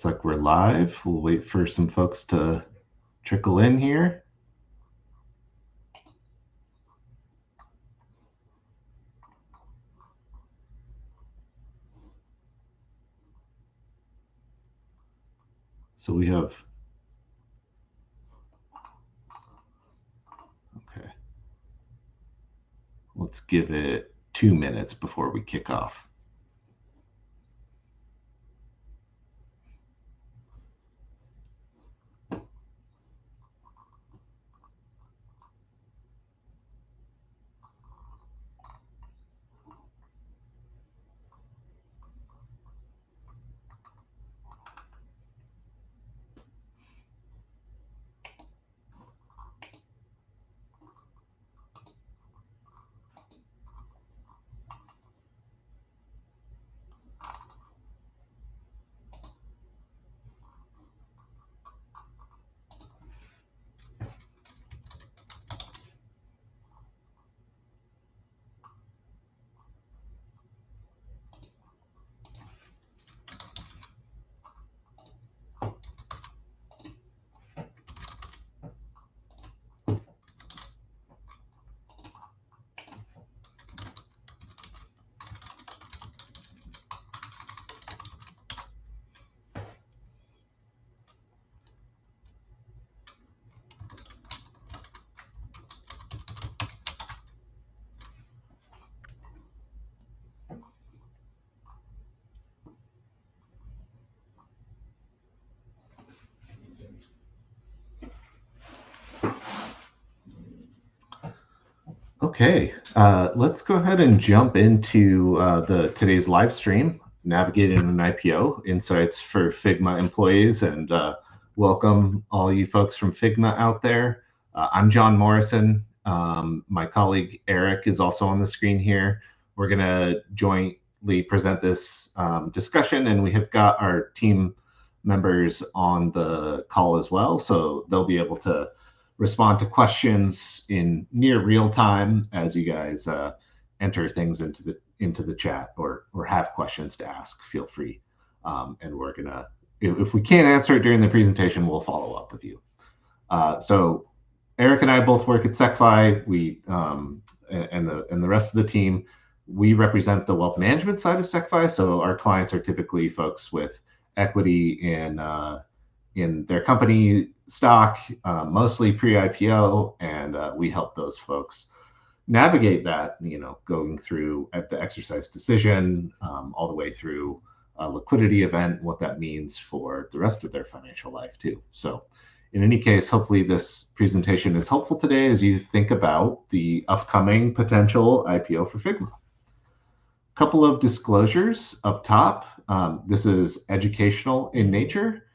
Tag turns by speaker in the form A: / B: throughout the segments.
A: Looks like we're live. We'll wait for some folks to trickle in here. So we have, okay. Let's give it 2 minutes before we kick off. Okay, let's go ahead and jump into today's live stream, Navigating an IPO, Insights for Figma Employees, and welcome all you folks from Figma out there. I'm John Morrison. My colleague Eric is also on the screen here. We're going to jointly present this discussion, and we have got our team members on the call as well, so they'll be able to respond to questions in near real time as you guys enter things into the chat or have questions to ask. Feel free, and we're gonna, if we can't answer it during the presentation, we'll follow up with you. So Eric and I both work at Secfi. We and the rest of the team, we represent the wealth management side of Secfi. So our clients are typically folks with equity in their company stock, mostly pre-IPO, and we help those folks navigate that, going through at the exercise decision, all the way through a liquidity event, what that means for the rest of their financial life too. So in any case, hopefully this presentation is helpful today as you think about the upcoming potential IPO for Figma. A couple of disclosures up top. This is educational in nature.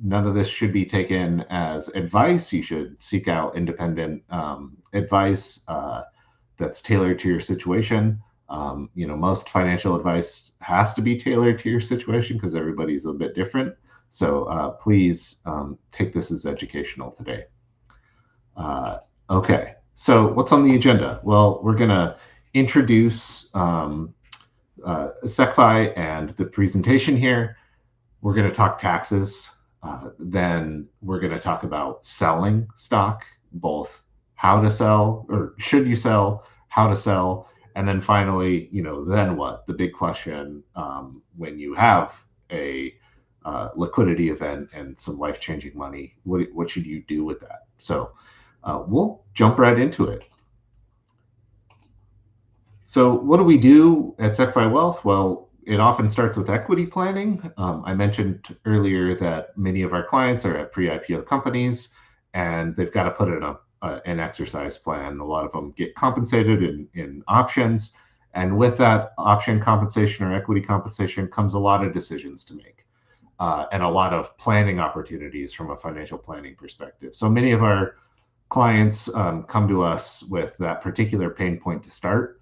A: None of this should be taken as advice. You should seek out independent advice that's tailored to your situation. Most financial advice has to be tailored to your situation because everybody's a bit different. So please take this as educational today. Okay, so what's on the agenda? Well, we're going to introduce Secfi and the presentation here. We're going to talk taxes. Then we're going to talk about selling stock, both how to sell or should you sell, how to sell, and then finally, then what? The big question when you have a liquidity event and some life-changing money, what should you do with that? So we'll jump right into it. So what do we do at Secfi Wealth? Well, it often starts with equity planning. I mentioned earlier that many of our clients are at pre-IPO companies, and they've got to put in an exercise plan. A lot of them get compensated in options, and with that option compensation or equity compensation comes a lot of decisions to make, and a lot of planning opportunities from a financial planning perspective. So many of our clients come to us with that particular pain point to start.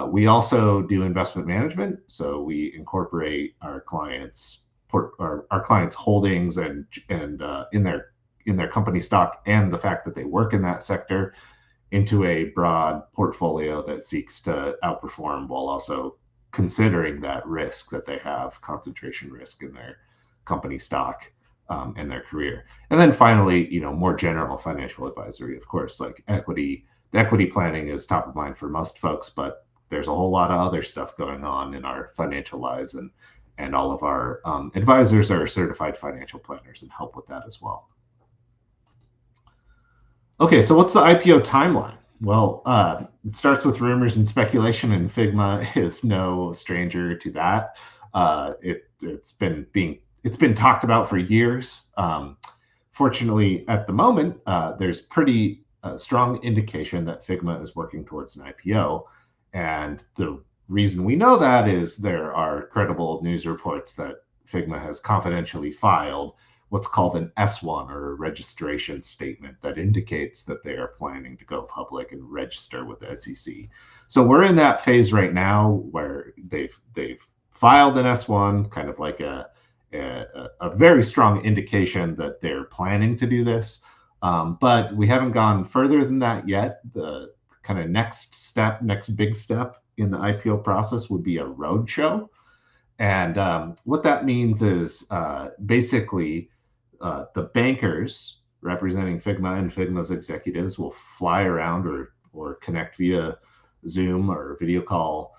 A: We also do investment management, so we incorporate our clients' holdings and in their company stock and the fact that they work in that sector into a broad portfolio that seeks to outperform while also considering that risk that they have, concentration risk in their company stock in their career. And then finally, more general financial advisory, of course, like equity. The equity planning is top of mind for most folks, but there's a whole lot of other stuff going on in our financial lives, and all of our advisors are certified financial planners and help with that as well. Okay, so what's the IPO timeline? Well, it starts with rumors and speculation, and Figma is no stranger to that. It's been talked about for years. Fortunately, at the moment, there's pretty strong indication that Figma is working towards an IPO, and the reason we know that is there are credible news reports that Figma has confidentially filed what's called an S1, or a registration statement, that indicates that they are planning to go public and register with the SEC. So we're in that phase right now where they've filed an S1, kind of like a very strong indication that they're planning to do this. But we haven't gone further than that yet. The kind of next big step in the IPO process would be a roadshow. And what that means is basically the bankers representing Figma and Figma's executives will fly around or connect via Zoom or video call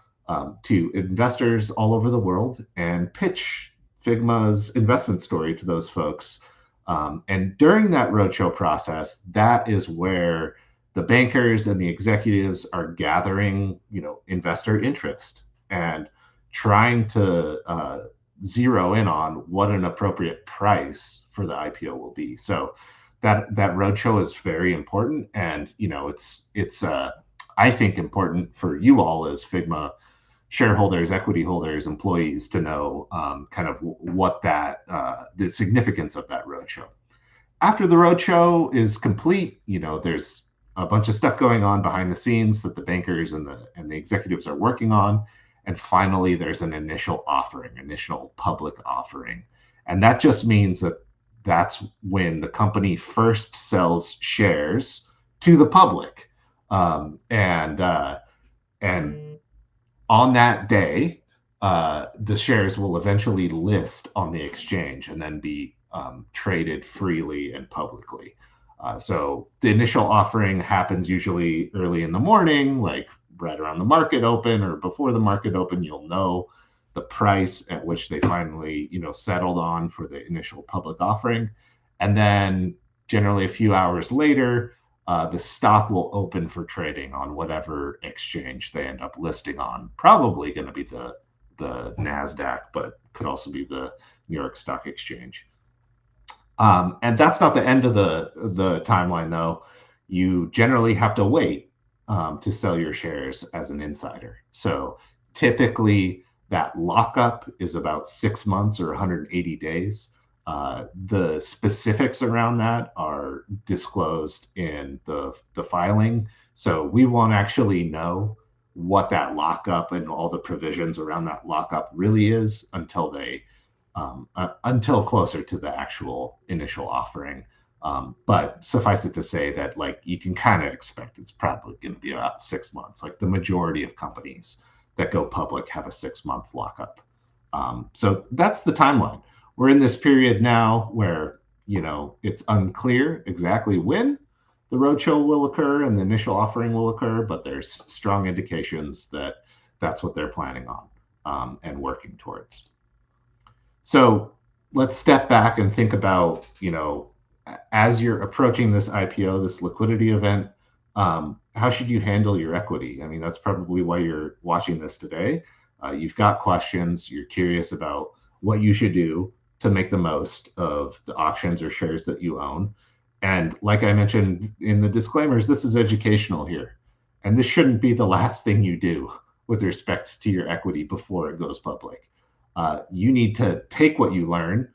A: to investors all over the world and pitch Figma's investment story to those folks. And during that roadshow process, that is where the bankers and the executives are gathering, investor interest and trying to zero in on what an appropriate price for the IPO will be. So that roadshow is very important, and it's I think important for you all as Figma shareholders, equity holders, employees to know kind of what the significance of that roadshow. After the roadshow is complete, there's a bunch of stuff going on behind the scenes that the bankers and the executives are working on. And finally, there's an initial public offering. And that just means that that's when the company first sells shares to the public. And on that day, the shares will eventually list on the exchange and then be traded freely and publicly. So the initial offering happens usually early in the morning, like right around the market open or before the market open. You'll know the price at which they finally, settled on for the initial public offering. And then generally a few hours later, the stock will open for trading on whatever exchange they end up listing on. Probably going to be the NASDAQ, but could also be the New York Stock Exchange. And that's not the end of the timeline, though. You generally have to wait to sell your shares as an insider. So typically that lockup is about 6 months or 180 days. The specifics around that are disclosed in the filing. So we won't actually know what that lockup and all the provisions around that lockup really is until until closer to the actual initial offering. But suffice it to say that you can kind of expect it's probably going to be about 6 months. Like the majority of companies that go public have a 6-month lockup. So that's the timeline. We're in this period now where, it's unclear exactly when the roadshow will occur and the initial offering will occur, but there's strong indications that that's what they're planning on and working towards. So let's step back and think about, as you're approaching this IPO, this liquidity event, how should you handle your equity? I mean, that's probably why you're watching this today. You've got questions, you're curious about what you should do to make the most of the options or shares that you own. And like I mentioned in the disclaimers, this is educational here. And this shouldn't be the last thing you do with respect to your equity before it goes public. You need to take what you learn,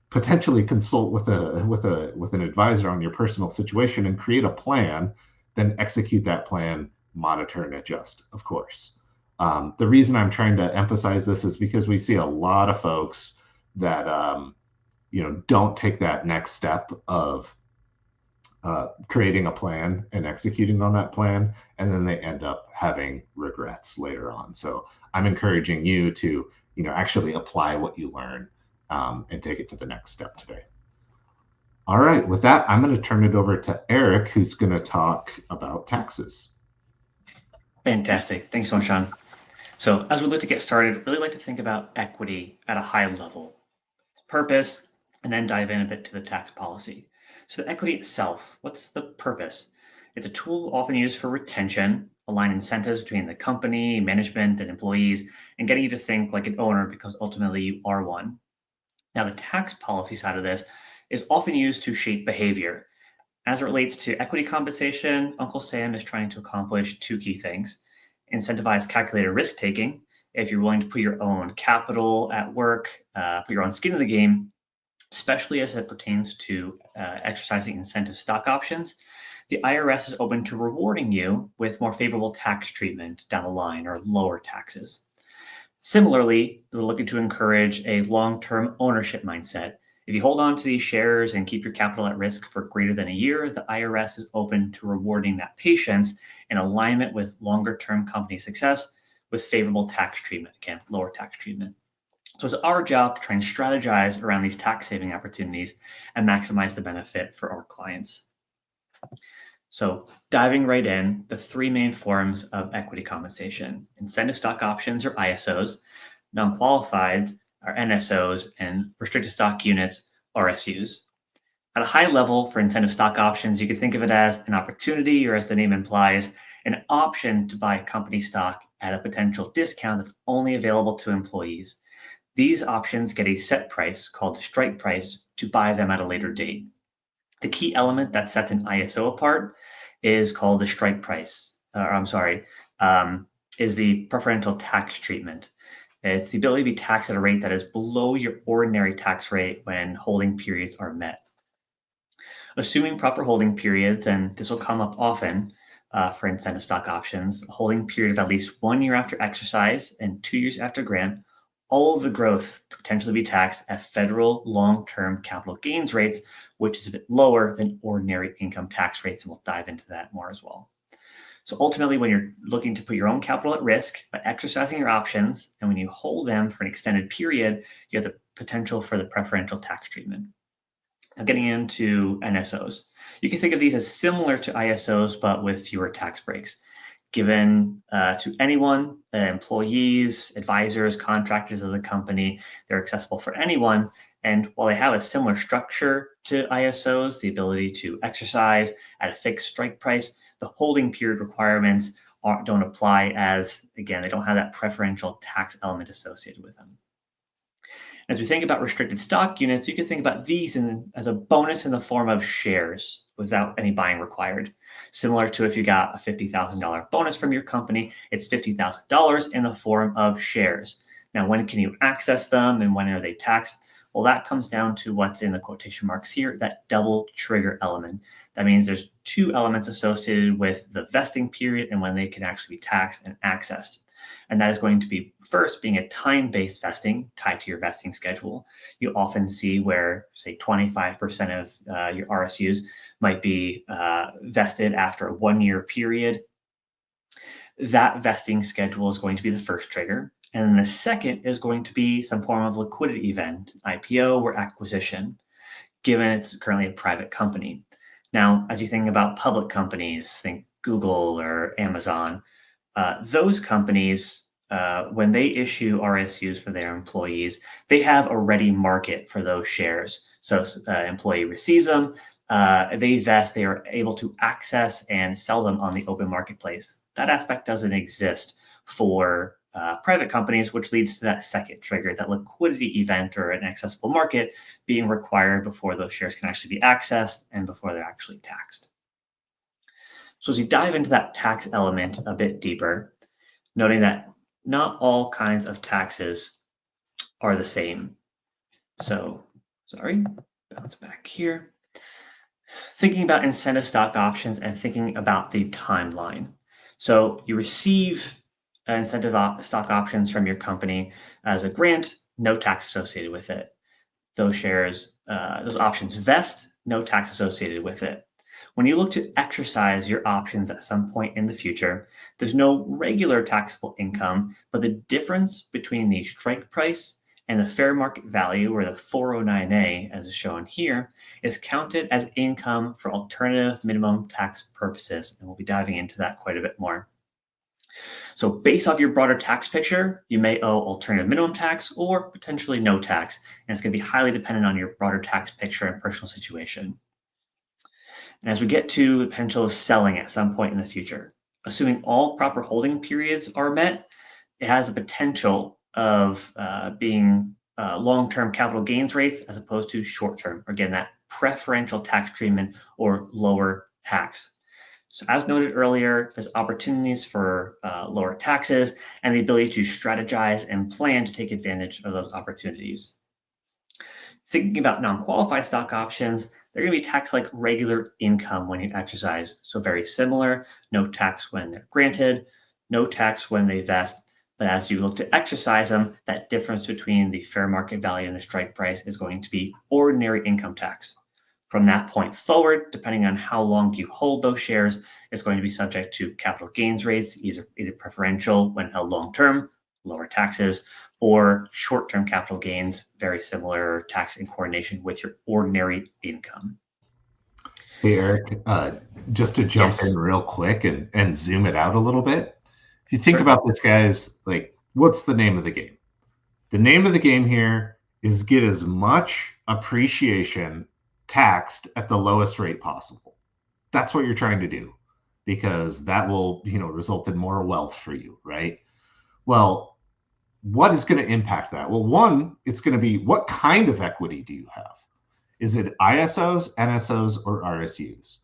A: potentially consult with an advisor on your personal situation and create a plan, then execute that plan, monitor and adjust, of course. The reason I'm trying to emphasize this is because we see a lot of folks that don't take that next step of creating a plan and executing on that plan, and then they end up having regrets later on. So I'm encouraging you to actually apply what you learn and take it to the next step today. All right, with that, I'm going to turn it over to Eric, who's going to talk about taxes.
B: Fantastic. Thanks so much, Sean. So as we look to get started, I'd really like to think about equity at a high level, its purpose, and then dive in a bit to the tax policy. So the equity itself, what's the purpose? It's a tool often used for retention, align incentives between the company, management, and employees, and getting you to think like an owner because ultimately you are one. Now, the tax policy side of this is often used to shape behavior. As it relates to equity compensation, Uncle Sam is trying to accomplish two key things: incentivize calculated risk taking. If you're willing to put your own capital at work, put your own skin in the game, especially as it pertains to exercising incentive stock options, the IRS is open to rewarding you with more favorable tax treatment down the line or lower taxes. Similarly, we're looking to encourage a long-term ownership mindset. If you hold on to these shares and keep your capital at risk for greater than a year, the IRS is open to rewarding that patience in alignment with longer-term company success with favorable tax treatment, again, lower tax treatment. So it's our job to try and strategize around these tax saving opportunities and maximize the benefit for our clients. So diving right in, the three main forms of equity compensation: incentive stock options, or ISOs, non-qualified, or NSOs, and restricted stock units, RSUs. At a high level for incentive stock options, you can think of it as an opportunity, or as the name implies, an option to buy company stock at a potential discount that's only available to employees. These options get a set price called the strike price to buy them at a later date. The key element that sets an ISO apart is called the strike price, is the preferential tax treatment. It's the ability to be taxed at a rate that is below your ordinary tax rate when holding periods are met. Assuming proper holding periods, and this will come up often for incentive stock options, a holding period of at least 1 year after exercise and 2 years after grant, all of the growth could potentially be taxed at federal long-term capital gains rates, which is a bit lower than ordinary income tax rates, and we'll dive into that more as well. So ultimately, when you're looking to put your own capital at risk by exercising your options, and when you hold them for an extended period, you have the potential for the preferential tax treatment. Now, getting into NSOs, you can think of these as similar to ISOs, but with fewer tax breaks. Given to anyone, employees, advisors, contractors of the company, they're accessible for anyone. And while they have a similar structure to ISOs, the ability to exercise at a fixed strike price, the holding period requirements don't apply, as, again, they don't have that preferential tax element associated with them. As we think about restricted stock units, you can think about these as a bonus in the form of shares without any buying required. Similar to if you got a $50,000 bonus from your company, it's $50,000 in the form of shares. Now, when can you access them and when are they taxed? Well, that comes down to what's in the quotation marks here, that double trigger element. That means there's two elements associated with the vesting period and when they can actually be taxed and accessed. And that is going to be, first, being a time-based vesting tied to your vesting schedule. You often see where, say, 25% of your RSUs might be vested after a 1 year period. That vesting schedule is going to be the first trigger. And then the second is going to be some form of liquidity event, IPO or acquisition, given it's currently a private company. Now, as you think about public companies, think Google or Amazon, those companies, when they issue RSUs for their employees, they have a ready market for those shares. So employee receives them, they vest, they are able to access and sell them on the open marketplace. That aspect doesn't exist for private companies, which leads to that second trigger, that liquidity event or an accessible market being required before those shares can actually be accessed and before they're actually taxed. So as you dive into that tax element a bit deeper, noting that not all kinds of taxes are the same. So, bounce back here. Thinking about incentive stock options and thinking about the timeline. So you receive incentive stock options from your company as a grant, no tax associated with it. Those shares, those options vest, no tax associated with it. When you look to exercise your options at some point in the future, there's no regular taxable income, but the difference between the strike price and the fair market value, or the 409A, as is shown here, is counted as income for alternative minimum tax purposes. And we'll be diving into that quite a bit more. So based off your broader tax picture, you may owe alternative minimum tax or potentially no tax. And it's going to be highly dependent on your broader tax picture and personal situation. And as we get to the potential of selling at some point in the future, assuming all proper holding periods are met, it has the potential of being long-term capital gains rates as opposed to short-term. Again, that preferential tax treatment or lower tax. So as noted earlier, there's opportunities for lower taxes and the ability to strategize and plan to take advantage of those opportunities. Thinking about non-qualified stock options, they're going to be taxed like regular income when you exercise. So very similar, no tax when they're granted, no tax when they vest. But as you look to exercise them, that difference between the fair market value and the strike price is going to be ordinary income tax. From that point forward, depending on how long you hold those shares, it's going to be subject to capital gains rates, either preferential when held long-term, lower taxes, or short-term capital gains, very similar tax in coordination with your ordinary income.
A: Hey, Eric, just to jump in real quick and zoom it out a little bit. If you think about this, guys, like, what's the name of the game? The name of the game here is get as much appreciation taxed at the lowest rate possible. That's what you're trying to do, because that will, result in more wealth for you, right? Well, what is going to impact that? Well, one, it's going to be, what kind of equity do you have? Is it ISOs, NSOs, or RSUs?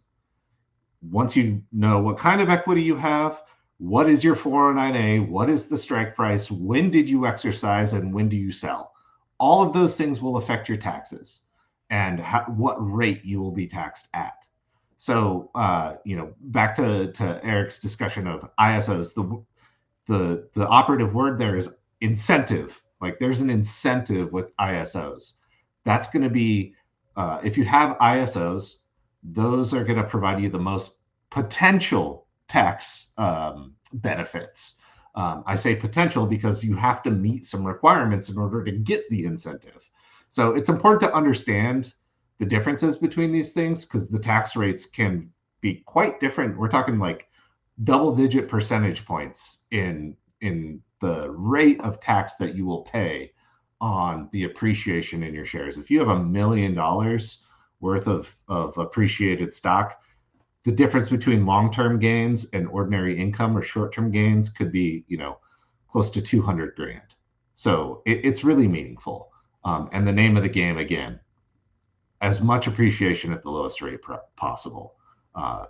A: Once you know what kind of equity you have, what is your 409A? What is the strike price? When did you exercise and when do you sell? All of those things will affect your taxes and what rate you will be taxed at. So, back to Eric's discussion of ISOs, the operative word there is incentive. Like, there's an incentive with ISOs. That's going to be, if you have ISOs, those are going to provide you the most potential tax benefits. I say potential because you have to meet some requirements in order to get the incentive. So it's important to understand the differences between these things, because the tax rates can be quite different. We're talking like double-digit percentage points in the rate of tax that you will pay on the appreciation in your shares. If you have $1 million worth of appreciated stock, the difference between long-term gains and ordinary income or short-term gains could be, close to 200 grand. So it's really meaningful. And the name of the game, again, as much appreciation at the lowest rate possible.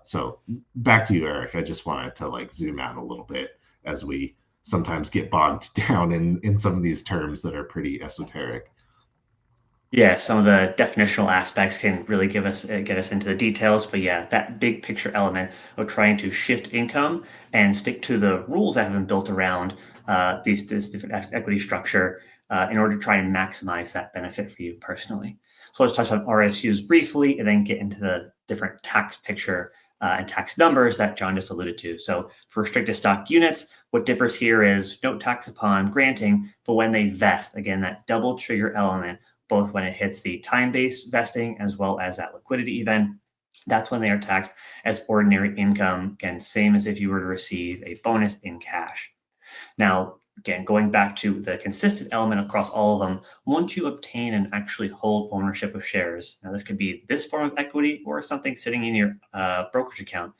A: So back to you, Eric. I just wanted to zoom out a little bit, as we sometimes get bogged down in some of these terms that are pretty esoteric.
B: Yeah, some of the definitional aspects can really get us into the details. But yeah, that big picture element of trying to shift income and stick to the rules that have been built around this different equity structure in order to try and maximize that benefit for you personally. So let's touch on RSUs briefly and then get into the different tax picture and tax numbers that John just alluded to. So for restricted stock units, what differs here is no tax upon granting, but when they vest, again, that double trigger element, both when it hits the time-based vesting as well as that liquidity event, that's when they are taxed as ordinary income, again, same as if you were to receive a bonus in cash. Now, again, going back to the consistent element across all of them, once you obtain and actually hold ownership of shares, now this could be this form of equity or something sitting in your brokerage account,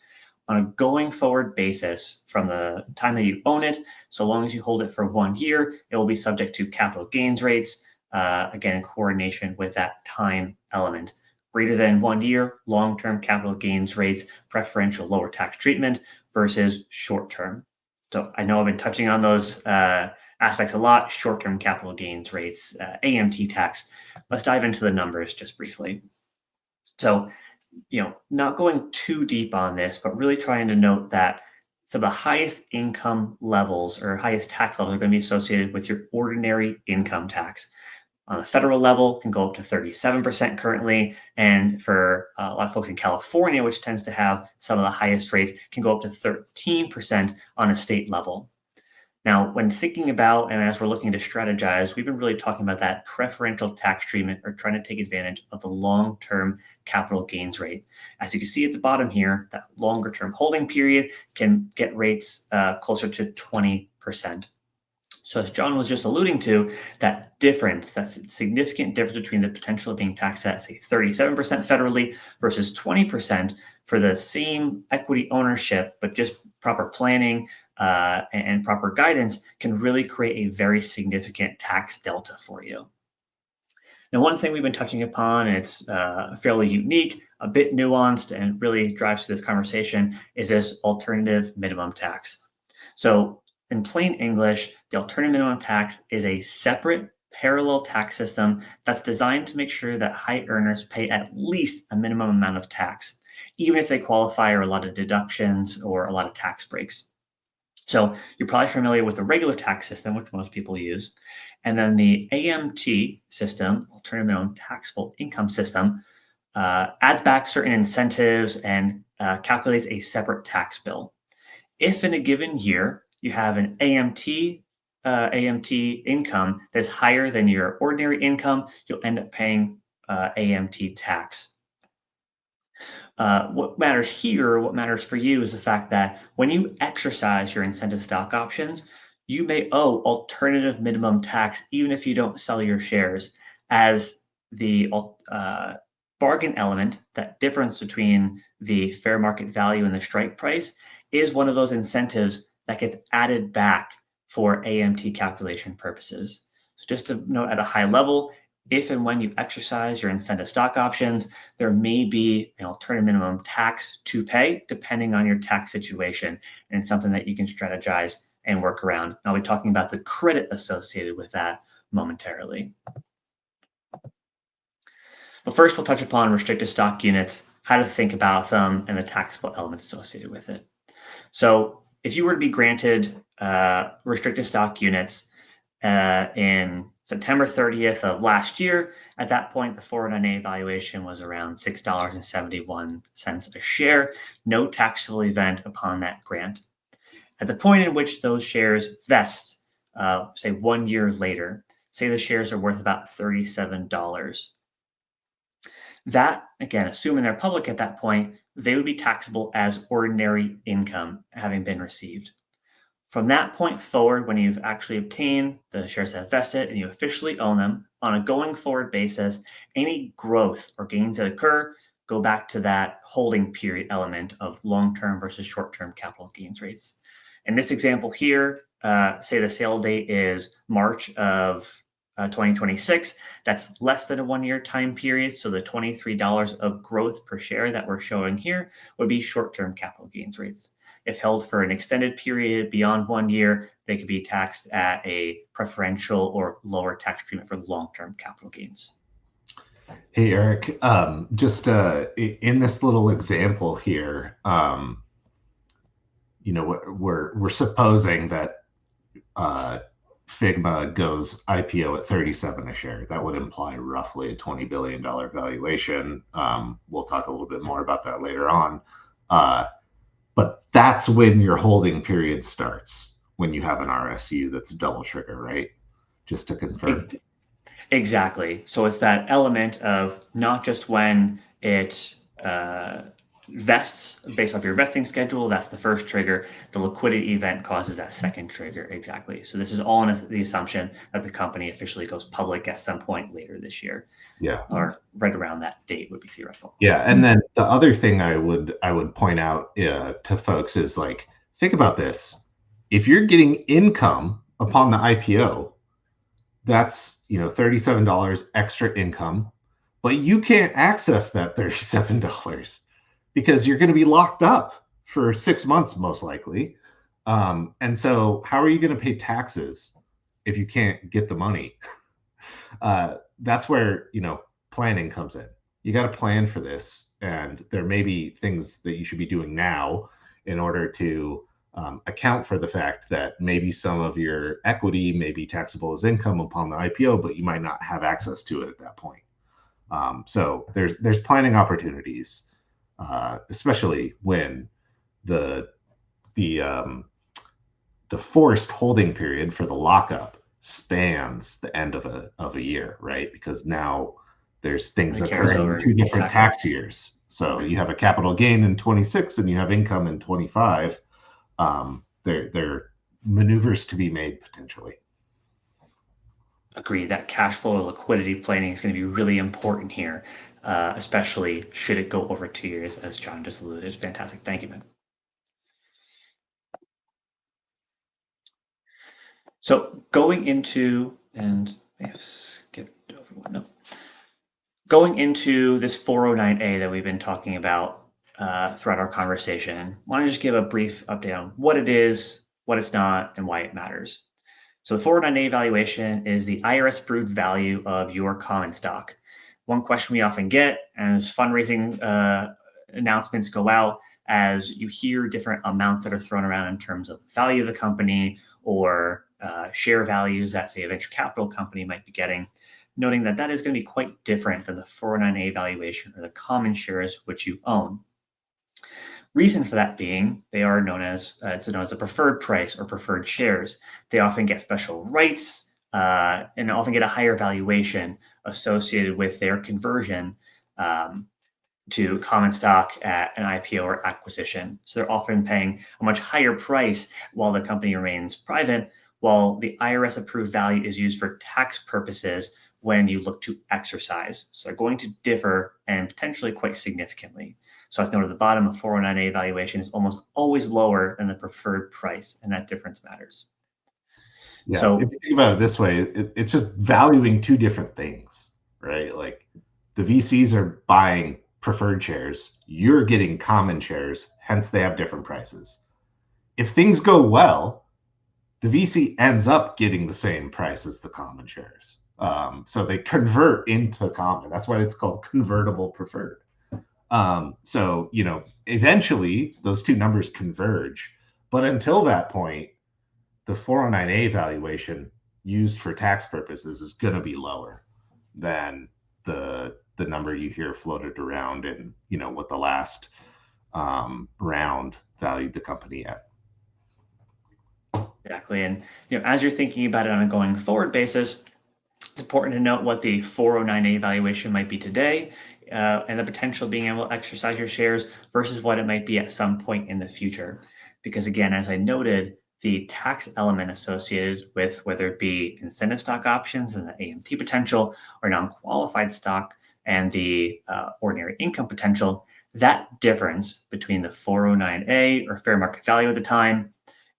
B: on a going forward basis from the time that you own it, so long as you hold it for 1 year, it will be subject to capital gains rates, again, in coordination with that time element. Greater than 1 year, long-term capital gains rates, preferential lower tax treatment versus short-term. So I know I've been touching on those aspects a lot, short-term capital gains rates, AMT tax. Let's dive into the numbers just briefly. So, not going too deep on this, but really trying to note that some of the highest income levels or highest tax levels are going to be associated with your ordinary income tax. On the federal level, can go up to 37% currently. And for a lot of folks in California, which tends to have some of the highest rates, can go up to 13% on a state level. Now, when thinking about and as we're looking to strategize, we've been really talking about that preferential tax treatment or trying to take advantage of the long-term capital gains rate. As you can see at the bottom here, that longer-term holding period can get rates closer to 20%. So as John was just alluding to, that difference, that significant difference between the potential of being taxed at, say, 37% federally versus 20% for the same equity ownership, but just proper planning and proper guidance can really create a very significant tax delta for you. Now, one thing we've been touching upon, and it's fairly unique, a bit nuanced, and really drives through this conversation, is this alternative minimum tax. So in plain English, the alternative minimum tax is a separate parallel tax system that's designed to make sure that high earners pay at least a minimum amount of tax, even if they qualify for a lot of deductions or a lot of tax breaks. So you're probably familiar with the regular tax system, which most people use. And then the AMT system, alternative minimum taxable income system, adds back certain incentives and calculates a separate tax bill. If in a given year you have an AMT income that's higher than your ordinary income, you'll end up paying AMT tax. What matters here, what matters for you, is the fact that when you exercise your incentive stock options, you may owe alternative minimum tax even if you don't sell your shares, as the bargain element, that difference between the fair market value and the strike price, is one of those incentives that gets added back for AMT calculation purposes. So just to note at a high level, if and when you exercise your incentive stock options, there may be an alternative minimum tax to pay depending on your tax situation, and it's something that you can strategize and work around. And I'll be talking about the credit associated with that momentarily. But first, we'll touch upon restricted stock units, how to think about them, and the taxable elements associated with it. So if you were to be granted restricted stock units in September 30th of last year, at that point, the 409A valuation was around $6.71 a share, no taxable event upon that grant. At the point in which those shares vest, say 1 year later, say the shares are worth about $37. That, again, assuming they're public at that point, they would be taxable as ordinary income having been received. From that point forward, when you've actually obtained the shares that have vested and you officially own them, on a going forward basis, any growth or gains that occur go back to that holding period element of long-term versus short-term capital gains rates. In this example here, say the sale date is March of 2026, that's less than a 1 year time period. So the $23 of growth per share that we're showing here would be short-term capital gains rates. If held for an extended period beyond 1 year, they could be taxed at a preferential or lower tax treatment for long-term capital gains.
A: Hey, Eric, just in this little example here, we're supposing that Figma goes IPO at 37 a share. That would imply roughly a $20 billion valuation. We'll talk a little bit more about that later on. But that's when your holding period starts, when you have an RSU that's double trigger, right? Just to confirm.
B: Exactly. So it's that element of not just when it vests based off your vesting schedule, that's the first trigger. The liquidity event causes that second trigger. Exactly. So this is all in the assumption that the company officially goes public at some point later this year.
A: Yeah.
B: Or right around that date would be theoretical.
A: Yeah. And then the other thing I would point out to folks is, like, think about this. If you're getting income upon the IPO, that's, $37 extra income, but you can't access that $37 because you're going to be locked up for 6 months, most likely. And so how are you going to pay taxes if you can't get the money? That's where, planning comes in. You got to plan for this. And there may be things that you should be doing now in order to account for the fact that maybe some of your equity may be taxable as income upon the IPO, but you might not have access to it at that point. So there's planning opportunities, especially when the the forced holding period for the lockup spans the end of a year, right? Because now there's things
B: It carries
A: occurring in
B: over.
A: 2 different
B: Exactly.
A: tax years. So you have a capital gain in 26 and you have income in 25. There are maneuvers to be made potentially.
B: Agree that cash flow liquidity planning is going to be really important here, especially should it go over 2 years, as John just alluded. Fantastic. Thank you, man. So going into, and I have skipped over one, no. Going into this 409A that we've been talking about throughout our conversation, I want to just give a brief update on what it is, what it's not, and why it matters. So the 409A valuation is the IRS approved value of your common stock. One question we often get as fundraising announcements go out, as you hear different amounts that are thrown around in terms of the value of the company or share values that, say, a venture capital company might be getting, noting that that is going to be quite different than the 409A valuation or the common shares which you own. Reason for that being, they are known as it's known as a preferred price or preferred shares. They often get special rights and often get a higher valuation associated with their conversion to common stock at an IPO or acquisition. So they're often paying a much higher price while the company remains private, while the IRS approved value is used for tax purposes when you look to exercise. So they're going to differ and potentially quite significantly. So as noted at the bottom, a 409A valuation is almost always lower than the preferred price, and that difference matters.
A: Yeah,
B: So
A: if you think about it this way, it's just valuing 2 different things, right? Like the VCs are buying preferred shares, you're getting common shares, hence they have different prices. If things go well, the VC ends up getting the same price as the common shares. So they convert into common. That's why it's called convertible preferred. So, eventually those 2 numbers converge. But until that point, the 409A valuation used for tax purposes is going to be lower than the number you hear floated around and, what the last round valued the company at.
B: exactly. And as you're thinking about it on a going forward basis, it's important to note what the 409A valuation might be today and the potential of being able to exercise your shares versus what it might be at some point in the future. Because again, as I noted, the tax element associated with whether it be incentive stock options and the AMT potential or non-qualified stock and the ordinary income potential, that difference between the 409A or fair market value at the time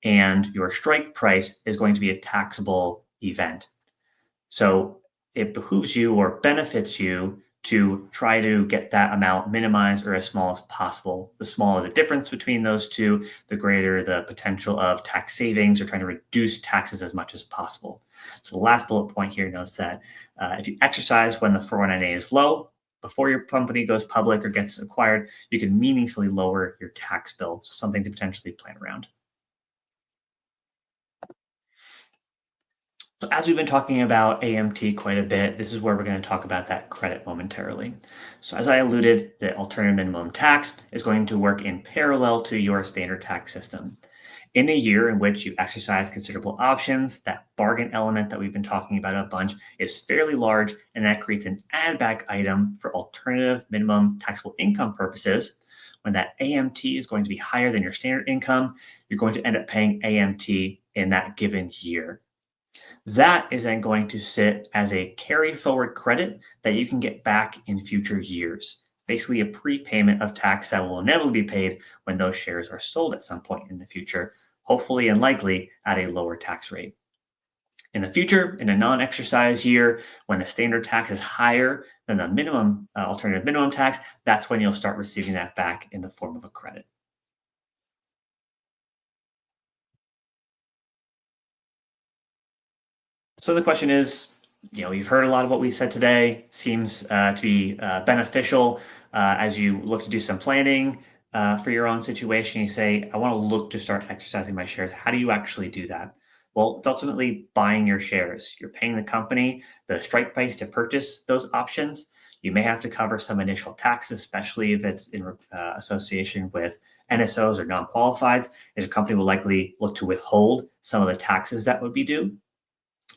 B: and your strike price is going to be a taxable event. So it behooves you or benefits you to try to get that amount minimized or as small as possible. The smaller the difference between those two, the greater the potential of tax savings or trying to reduce taxes as much as possible. So the last bullet point here notes that if you exercise when the 409A is low, before your company goes public or gets acquired, you can meaningfully lower your tax bill. So something to potentially plan around. So as we've been talking about AMT quite a bit, this is where we're going to talk about that credit momentarily. So as I alluded, the alternative minimum tax is going to work in parallel to your standard tax system. In a year in which you exercise considerable options, that bargain element that we've been talking about a bunch is fairly large, and that creates an add back item for alternative minimum taxable income purposes. When that AMT is going to be higher than your standard income, you're going to end up paying AMT in that given year. That is then going to sit as a carry forward credit that you can get back in future years. Basically a prepayment of tax that will inevitably be paid when those shares are sold at some point in the future, hopefully and likely at a lower tax rate. In the future, in a non-exercise year, when the standard tax is higher than the minimum alternative minimum tax, that's when you'll start receiving that back in the form of a credit. So the question is, you've heard a lot of what we said today. Seems to be beneficial as you look to do some planning for your own situation. You say, I want to look to start exercising my shares. How do you actually do that? Well, it's ultimately buying your shares. You're paying the company the strike price to purchase those options. You may have to cover some initial taxes, especially if it's in association with NSOs or non-qualifieds, is a company will likely look to withhold some of the taxes that would be due.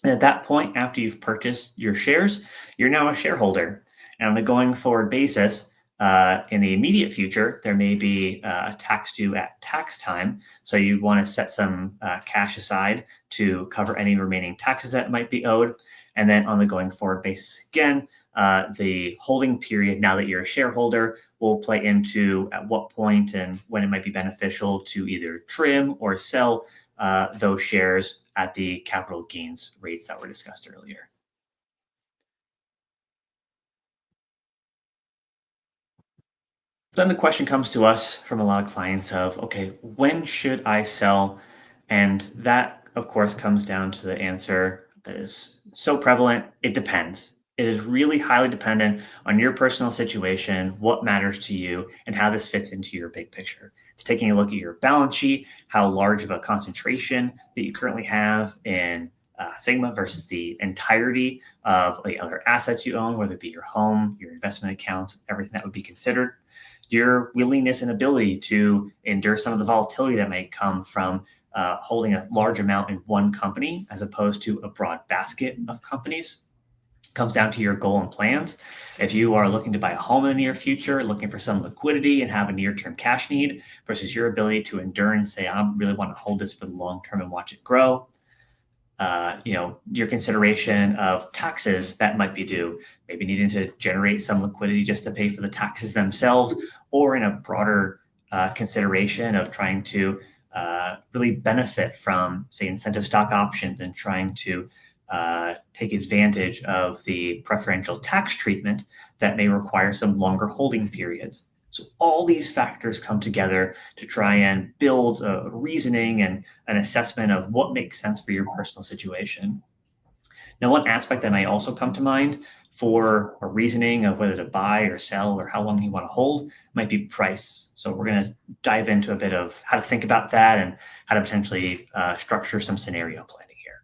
B: And at that point, after you've purchased your shares, you're now a shareholder. And on a going forward basis, in the immediate future, there may be a tax due at tax time. So you want to set some cash aside to cover any remaining taxes that might be owed. And then on the going forward basis again, the holding period, now that you're a shareholder, will play into at what point and when it might be beneficial to either trim or sell those shares at the capital gains rates that were discussed earlier. Then the question comes to us from a lot of clients of, okay, when should I sell? And that, of course, comes down to the answer that is so prevalent. It depends. It is really highly dependent on your personal situation, what matters to you, and how this fits into your big picture. It's taking a look at your balance sheet, how large of a concentration that you currently have in Figma versus the entirety of the other assets you own, whether it be your home, your investment accounts, everything that would be considered. Your willingness and ability to endure some of the volatility that may come from holding a large amount in one company as opposed to a broad basket of companies. Comes down to your goal and plans. If you are looking to buy a home in the near future, looking for some liquidity and have a near-term cash need versus your ability to endure and say, I really want to hold this for the long term and watch it grow. Your consideration of taxes that might be due, maybe needing to generate some liquidity just to pay for the taxes themselves, or in a broader consideration of trying to really benefit from, say, incentive stock options and trying to take advantage of the preferential tax treatment that may require some longer holding periods. So all these factors come together to try and build a reasoning and an assessment of what makes sense for your personal situation. Now, one aspect that might also come to mind for a reasoning of whether to buy or sell or how long you want to hold might be price. So we're going to dive into a bit of how to think about that and how to potentially structure some scenario planning here.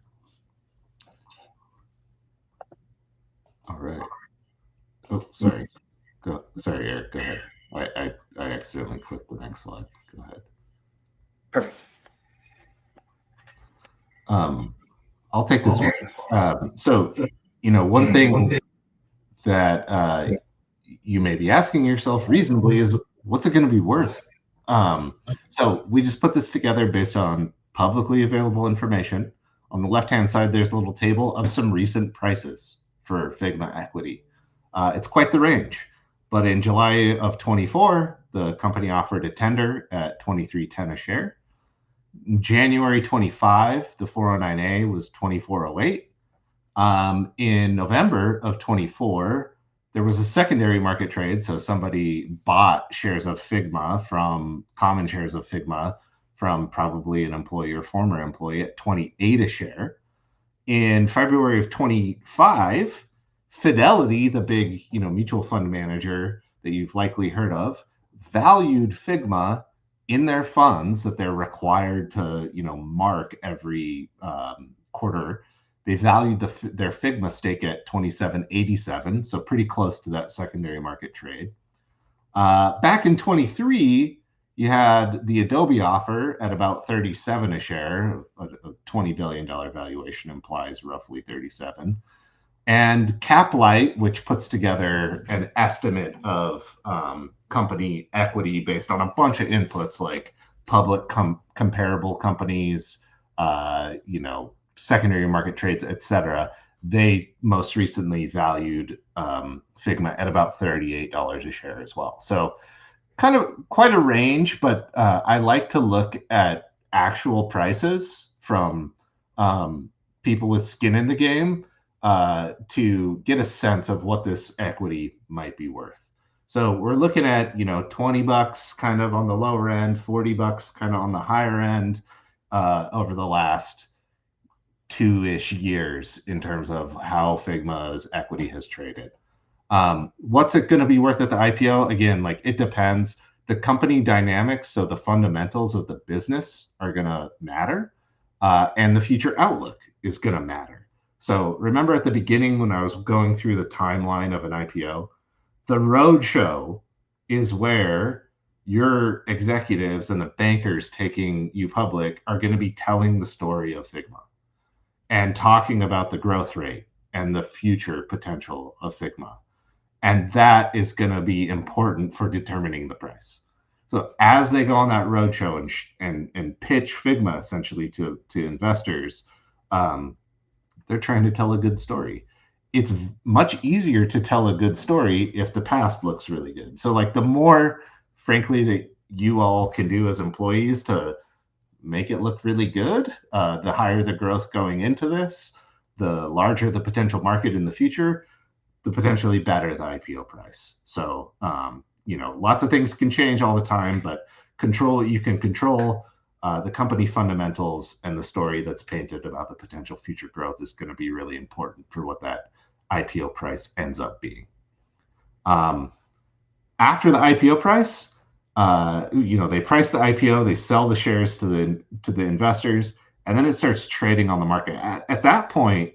A: All right. Oh, sorry. Sorry, Eric, go ahead. I accidentally clicked the next slide. Go ahead.
B: Perfect.
A: I'll take this one. So, one thing that you may be asking yourself reasonably is, what's it going to be worth? So we just put this together based on publicly available information. On the left-hand side, there's a little table of some recent prices for Figma equity. It's quite the range. But in July of 24, the company offered a tender at $23.10 a share. In January 25, the 409A was $24.08. In November of 24, there was a secondary market trade. So somebody bought shares of Figma common shares of Figma from probably an employee or former employee at $28 a share. In February of 25, Fidelity, the big mutual fund manager that you've likely heard of, valued Figma in their funds that they're required to mark every quarter. They valued their Figma stake at $27.87, so pretty close to that secondary market trade. Back in 23, you had the Adobe offer at about 37 a share. A $20 billion valuation implies roughly 37. And Caplight, which puts together an estimate of company equity based on a bunch of inputs like public comparable companies, secondary market trades, etc. They most recently valued Figma at about $38 a share as well. So kind of quite a range, but I like to look at actual prices from people with skin in the game to get a sense of what this equity might be worth. So we're looking at, $20 kind of on the lower end, $40 kind of on the higher end over the last 2-ish years in terms of how Figma's equity has traded. What's it going to be worth at the IPO? Again, it depends. The company dynamics, so the fundamentals of the business are going to matter, and the future outlook is going to matter. So remember at the beginning when I was going through the timeline of an IPO, the roadshow is where your executives and the bankers taking you public are going to be telling the story of Figma and talking about the growth rate and the future potential of Figma. And that is going to be important for determining the price. So as they go on that roadshow and pitch Figma essentially to investors, they're trying to tell a good story. It's much easier to tell a good story if the past looks really good. So like the more, frankly, that you all can do as employees to make it look really good, the higher the growth going into this, the larger the potential market in the future, the potentially better the IPO price. So, lots of things can change all the time, but you can control the company fundamentals, and the story that's painted about the potential future growth is going to be really important for what that IPO price ends up being. After the IPO price, they price the IPO, they sell the shares to the investors, and then it starts trading on the market. At that point,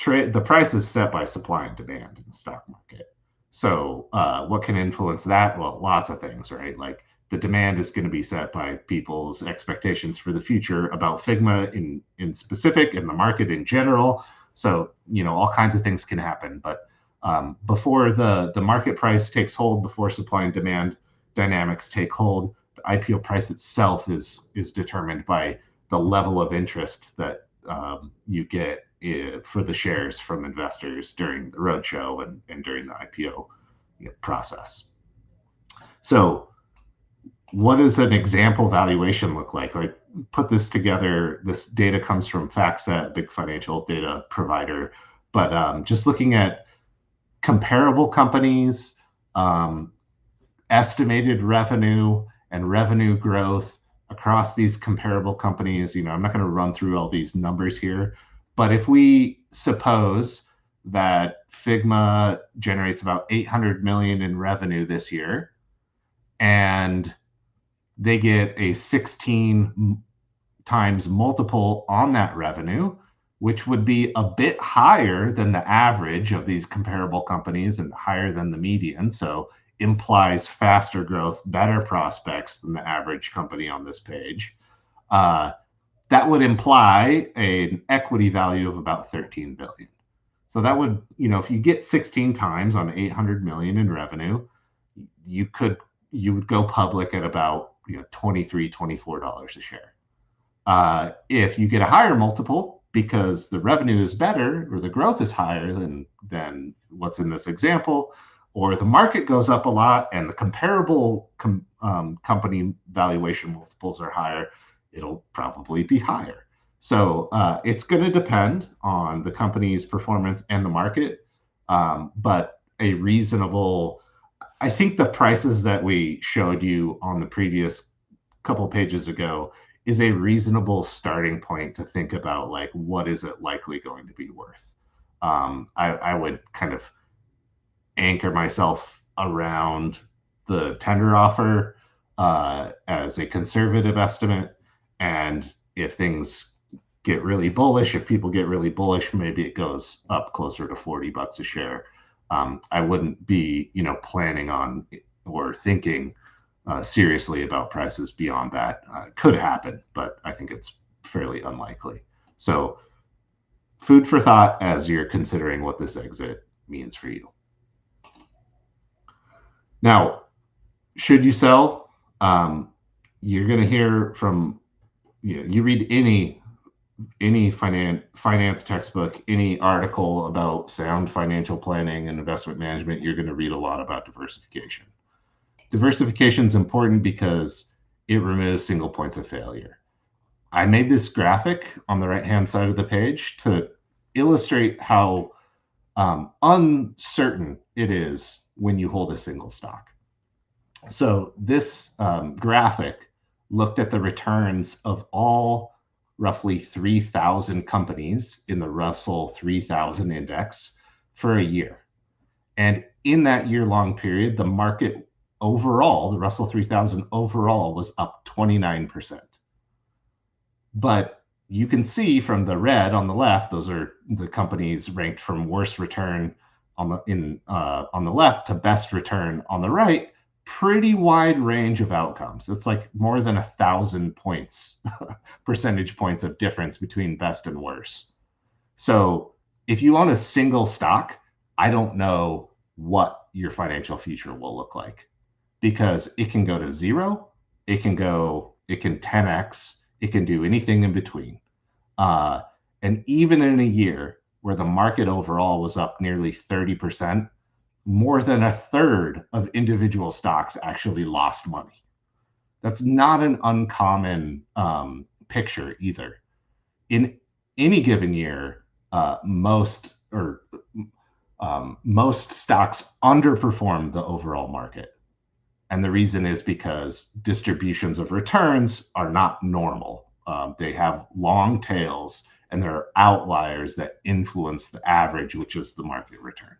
A: the price is set by supply and demand in the stock market. So what can influence that? Well, lots of things, right? Like the demand is going to be set by people's expectations for the future about Figma in specific, and the market in general. So, all kinds of things can happen. But before the market price takes hold, before supply and demand dynamics take hold, the IPO price itself is determined by the level of interest that you get for the shares from investors during the roadshow and during the IPO process. So what does an example valuation look like? I put this together. This data comes from FactSet, big financial data provider. But just looking at comparable companies, estimated revenue and revenue growth across these comparable companies. I'm not going to run through all these numbers here, but if we suppose that Figma generates about 800 million in revenue this year, and they get a 16 times multiple on that revenue, which would be a bit higher than the average of these comparable companies and higher than the median. So implies faster growth, better prospects than the average company on this page. That would imply an equity value of about 13 billion. So that would, if you get 16 times on 800 million in revenue, you would go public at about $23, $24 a share. If you get a higher multiple because the revenue is better or the growth is higher than what's in this example, or the market goes up a lot and the comparable company valuation multiples are higher, it'll probably be higher. So it's going to depend on the company's performance and the market, but a reasonable, I think the prices that we showed you on the previous couple pages ago is a reasonable starting point to think about, like, what is it likely going to be worth? I would kind of anchor myself around the tender offer as a conservative estimate. And if things get really bullish, if people get really bullish, maybe it goes up closer to $40 a share. I wouldn't be, planning on or thinking seriously about prices beyond that. Could happen, but I think it's fairly unlikely. So food for thought as you're considering what this exit means for you. Now, should you sell? You're going to hear from, you read any finance textbook, any article about sound financial planning and investment management, you're going to read a lot about diversification. Diversification is important because it removes single points of failure. I made this graphic on the right-hand side of the page to illustrate how uncertain it is when you hold a single stock. So this graphic looked at the returns of all roughly 3,000 companies in the Russell 3000 index for a year. And in that year-long period, the market overall, the Russell 3000 overall, was up 29%. But you can see from the red on the left, those are the companies ranked from worst return on the left to best return on the right. pretty wide range of outcomes. It's like more than 1,000 points, percentage points of difference between best and worst. So if you own a single stock, I don't know what your financial future will look like, because it can go to zero, it can 10x, it can do anything in between. And even in a year where the market overall was up nearly 30%, more than a third of individual stocks actually lost money. That's not an uncommon picture either. In any given year, most stocks underperform the overall market. And the reason is because distributions of returns are not normal. They have long tails, and there are outliers that influence the average, which is the market return.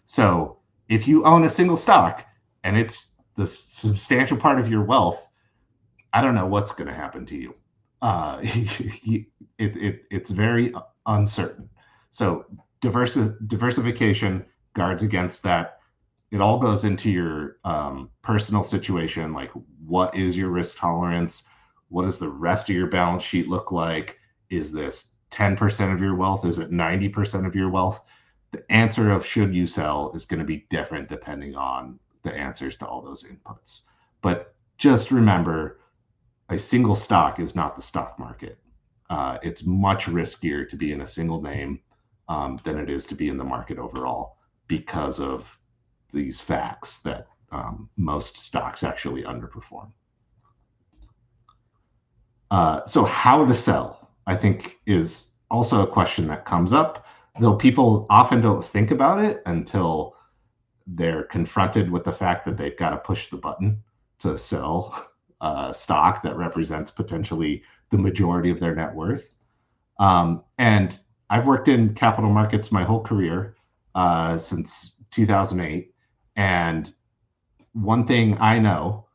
A: So if you own a single stock and it's the substantial part of your wealth, I don't know what's going to happen to you. It's very uncertain. So diversification guards against that. It all goes into your personal situation, like what is your risk tolerance? What does the rest of your balance sheet look like? Is this 10% of your wealth? Is it 90% of your wealth? The answer of should you sell is going to be different depending on the answers to all those inputs. But just remember, a single stock is not the stock market. It's much riskier to be in a single name than it is to be in the market overall, because of these facts that most stocks actually underperform. So how to sell, I think, is also a question that comes up, though people often don't think about it until they're confronted with the fact that they've got to push the button to sell stock that represents potentially the majority of their net worth. And I've worked in capital markets my whole career since 2008. And one thing I know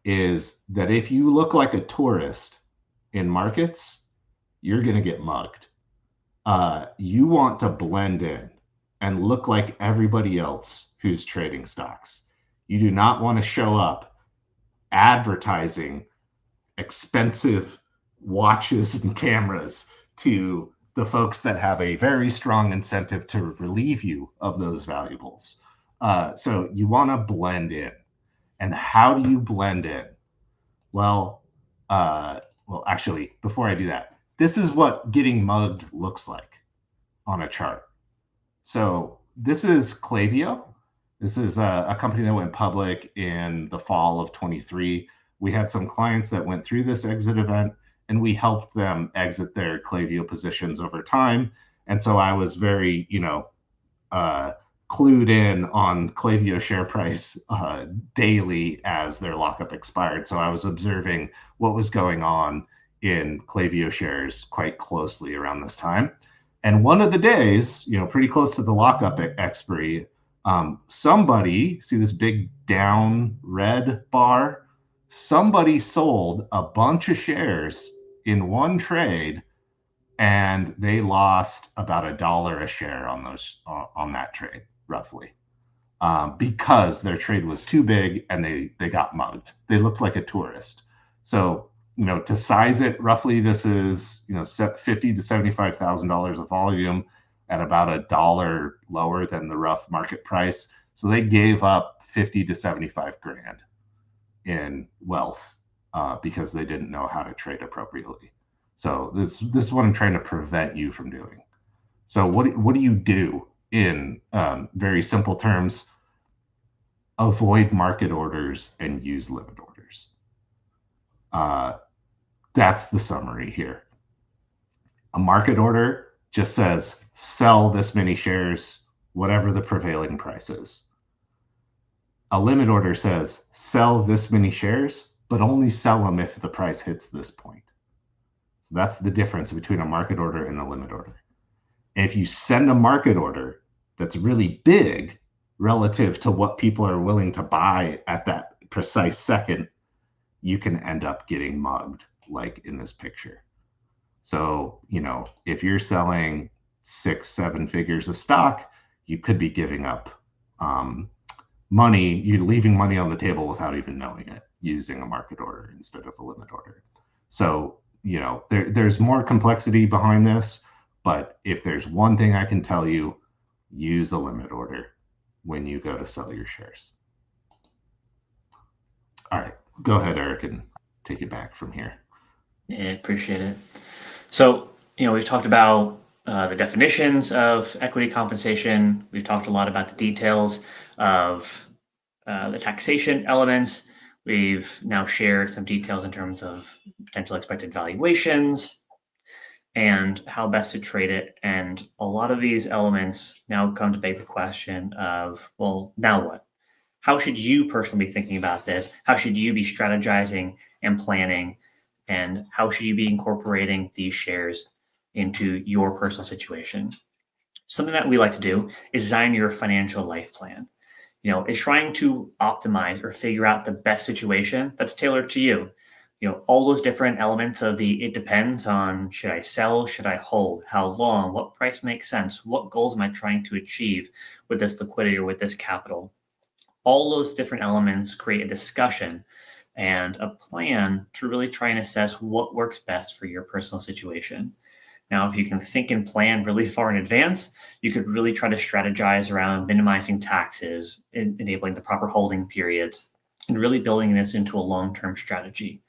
A: is that if you look like a tourist in markets, you're going to get mugged. You want to blend in and look like everybody else who's trading stocks. You do not want to show up advertising expensive watches and cameras to the folks that have a very strong incentive to relieve you of those valuables. So you want to blend in. And how do you blend in? Well, actually, before I do that, this is what getting mugged looks like on a chart. So this is 𝗂𝗶𝗃. This is a company that went public in the fall of 23. We had some clients that went through this exit event, and we helped them exit their 𝗂𝗶𝗃 positions over time. And so I was very, clued in on 𝗂𝗶𝗃 share price daily as their lockup expired. So I was observing what was going on in 𝗂𝗶𝗃 shares quite closely around this time. And one of the days, pretty close to the lockup expiry, somebody, see this big down red bar? Somebody sold a bunch of shares in one trade, and they lost about $1 a share on that trade, roughly, because their trade was too big and they got mugged. They looked like a tourist. So, to size it roughly, this is $50,000 to $75,000 of volume at about $1 lower than the rough market price. So they gave up 50 to 75 grand in wealth because they didn't know how to trade appropriately. So this is what I'm trying to prevent you from doing. So what do you do in very simple terms? Avoid market orders and use limit orders. That's the summary here. A market order just says sell this many shares, whatever the prevailing price is. A limit order says sell this many shares, but only sell them if the price hits this point. So that's the difference between a market order and a limit order. And if you send a market order that's really big relative to what people are willing to buy at that precise second, you can end up getting mugged, like in this picture. So, if you're selling 6-7 figures of stock, you could be giving up money, you're leaving money on the table without even knowing it, using a market order instead of a limit order. So, you know, there's more complexity behind this, but if there's one thing I can tell you, use a limit order when you go to sell your shares. All right, go ahead, Eric, and take it back from here.
B: Yeah, appreciate it. So, you know, we've talked about the definitions of equity compensation. We've talked a lot about the details of the taxation elements. We've now shared some details in terms of potential expected valuations and how best to trade it. And a lot of these elements now come to beg the question of, well, now what? How should you personally be thinking about this? How should you be strategizing and planning? And how should you be incorporating these shares into your personal situation? Something that we like to do is design your financial life plan. You know, is trying to optimize or figure out the best situation that's tailored to you. You know, all those different elements of the it depends on, should I sell, should I hold, how long, what price makes sense, what goals am I trying to achieve with this liquidity or with this capital. All those different elements create a discussion and a plan to really try and assess what works best for your personal situation. Now, if you can think and plan really far in advance, you could really try to strategize around minimizing taxes, enabling the proper holding periods, and really building this into a long-term strategy.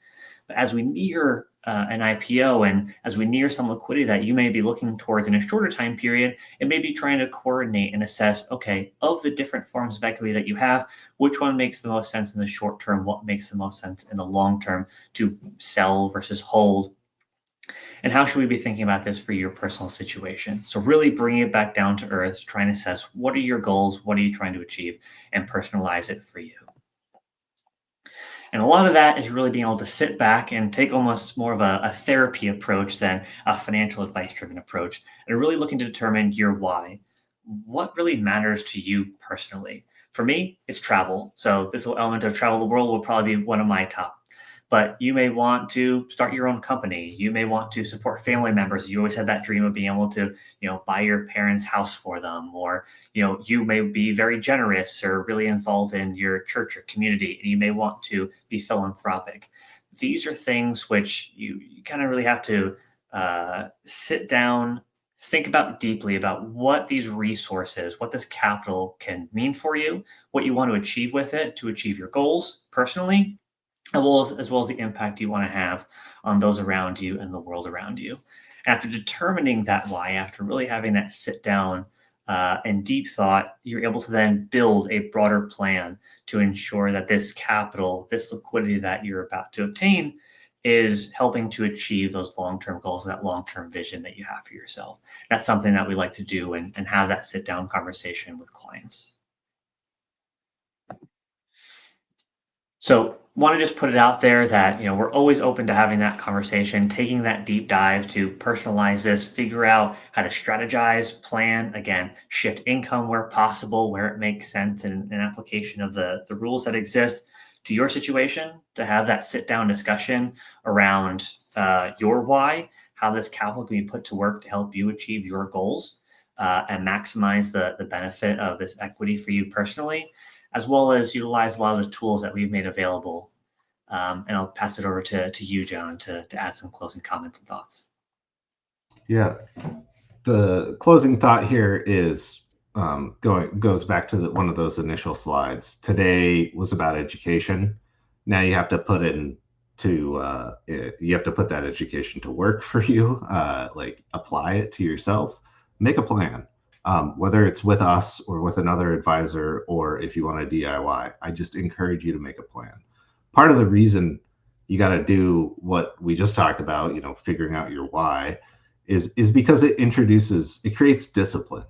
B: But as we near an IPO and as we near some liquidity that you may be looking towards in a shorter time period, it may be trying to coordinate and assess, okay, of the different forms of equity that you have, which one makes the most sense in the short term? What makes the most sense in the long term to sell versus hold? And how should we be thinking about this for your personal situation? So really bringing it back down to earth, trying to assess what are your goals, what are you trying to achieve, and personalize it for you. And a lot of that is really being able to sit back and take almost more of a therapy approach than a financial advice-driven approach, and really looking to determine your why. What really matters to you personally? For me, it's travel. So this little element of travel the world will probably be one of my top. But you may want to start your own company. You may want to support family members. You always had that dream of being able to, you know, buy your parents' house for them, or, you know, you may be very generous or really involved in your church or community, and you may want to be philanthropic. These are things which you kind of really have to sit down, think about deeply about what these resources, what this capital can mean for you, what you want to achieve with it to achieve your goals personally, as well as the impact you want to have on those around you and the world around you. After determining that why, after really having that sit down and deep thought, you're able to then build a broader plan to ensure that this capital, this liquidity that you're about to obtain is helping to achieve those long-term goals, that long-term vision that you have for yourself. That's something that we like to do and have that sit-down conversation with clients. So want to just put it out there that, you know, we're always open to having that conversation, taking that deep dive to personalize this, figure out how to strategize, plan, again, shift income where possible, where it makes sense, and an application of the rules that exist to your situation, to have that sit down discussion around your why, how this capital can be put to work to help you achieve your goals and maximize the benefit of this equity for you personally, as well as utilize a lot of the tools that we've made available. And I'll pass it over to you, John, to add some closing comments and thoughts.
A: Yeah, the closing thought here is goes back to one of those initial slides. Today was about education. Now you have to put that education to work for you, like apply it to yourself, make a plan. Whether it's with us or with another advisor, or if you want to DIY, I just encourage you to make a plan. Part of the reason you got to do what we just talked about, you know, figuring out your why, is because it creates discipline.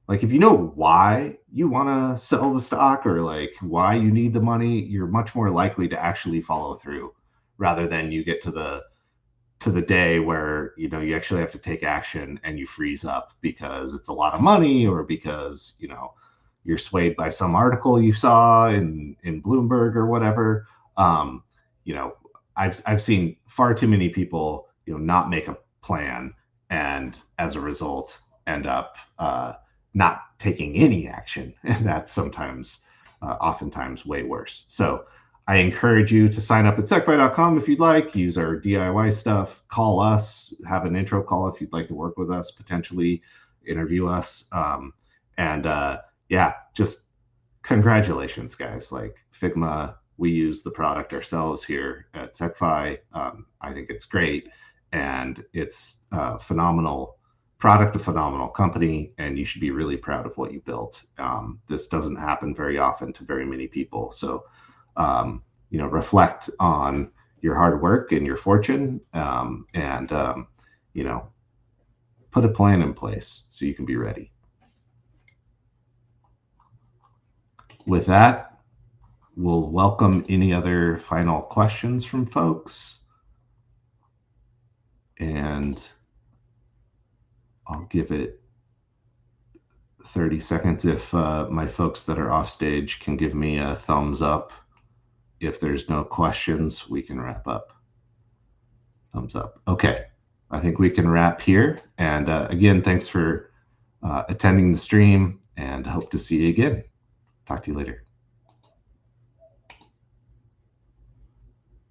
A: Like if you know why you want to sell the stock or like why you need the money, you're much more likely to actually follow through, rather than you get to the day where, you know, you actually have to take action and you freeze up because it's a lot of money, or because, you know, you're swayed by some article you saw in Bloomberg or whatever. You know, I've seen far too many people, you know, not make a plan, and as a result end up not taking any action, and that sometimes oftentimes way worse. So I encourage you to sign up at secfi.com if you'd like, use our DIY stuff, call us, have an intro call if you'd like to work with us, potentially interview us. Yeah, just congratulations, guys. Like Figma, we use the product ourselves here at Secfi. I think it's great, and it's a phenomenal product, a phenomenal company, and you should be really proud of what you built. This doesn't happen very often to very many people. So, reflect on your hard work and your fortune, put a plan in place so you can be ready. With that, we'll welcome any other final questions from folks. And I'll give it 30 seconds if my folks that are off stage can give me a thumbs up. If there's no questions, we can wrap up. Thumbs up. Okay, I think we can wrap here. And again, thanks for attending the stream, and hope to see you again. Talk to you later.